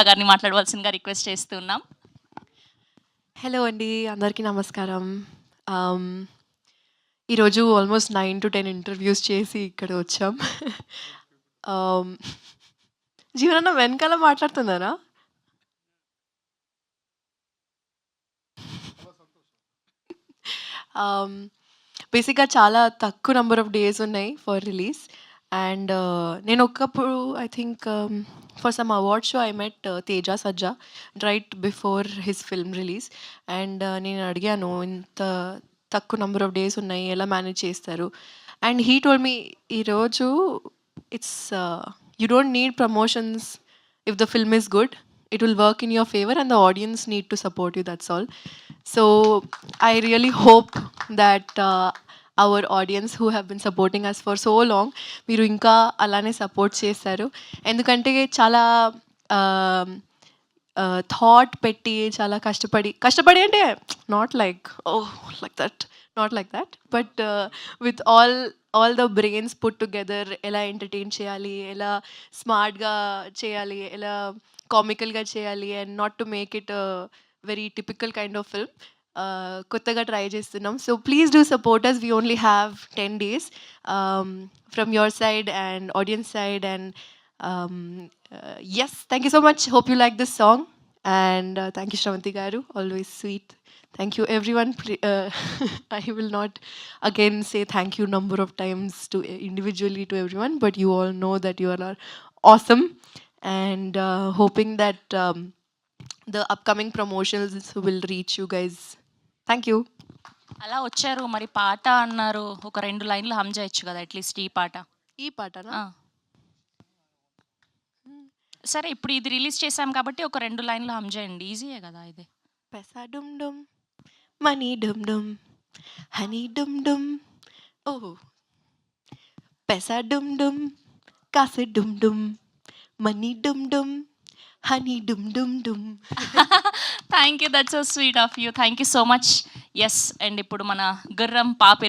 గారిని మాట్లాడవలసిందిగా రిక్వెస్ట్ చేస్తున్నాం. హలో అండి, అందరికీ నమస్కారం. ఈరోజు ఆల్మోస్ట్ 9-10 ఇంటర్వ్యూస్ చేసి ఇక్కడ వచ్చాం. జీవనన్న వెనకాల మాట్లాడుతున్నారా? బేసిక్గా చాలా తక్కువ నెంబర్ ఆఫ్ డేస్ ఉన్నాయి ఫర్ రిలీజ్. అండ్ నేను ఒకప్పుడు I think for some award show I met Teja Sajja right before his film release. And నేను అడిగాను, ఇంత తక్కువ నెంబర్ ఆఫ్ డేస్ ఉన్నాయి, ఎలా మేనేజ్ చేస్తారు? అండ్ హీ టోల్డ్ మీ, ఈరోజు it's you don't need promotions. If the film is good, it will work in your favor and the audience need to support you, that's all. So I really hope that our audience who have been supporting us for so long, మీరు ఇంకా అలానే support చేస్తారు. ఎందుకంటే చాలా thought పెట్టి చాలా కష్టపడి అంటే not like not like that, but with all the brains put together, ఎలా ఎంటర్టైన్ చేయాలి, ఎలా స్మార్ట్గా చేయాలి, ఎలా కామికల్గా చేయాలి, and not to make it very typical kind of film. కొత్తగా ట్రై చేస్తున్నాం. So please do support us. We only have 10 days from your side and audience side. And yes, thank you so much. Hope you like this song. And thank you, Shravanti Garu. Always sweet. Thank you, everyone. I will not again say thank you number of times to individually to everyone, but you all know that you all are awesome. And hoping that the upcoming promotions will reach you guys. Thank you. అలా వచ్చారు, మరి పాట అన్నారు, ఒక 2 లైన్లు హమ్ చేయొచ్చు కదా at least ఈ పాట. ఈ పాటనా? సరే, ఇప్పుడు ఇది రిలీజ్ చేసాం కాబట్టి ఒక 2 లైన్లు హమ్ చేయండి, ఈజీయే కదా ఇది. పెసా డుమ్ డుమ్, మనీ డుమ్ డుమ్, హనీ డుమ్ డుమ్. ఓహ్, పెసా డుమ్ డుమ్, కాసే డుమ్ డుమ్, మనీ డుమ్ డుమ్, హనీ డుమ్ డుమ్ డుమ్. Thank you, that's so sweet of you. Thank you so much. Yes, and ఇప్పుడు మన గుర్రం పాపి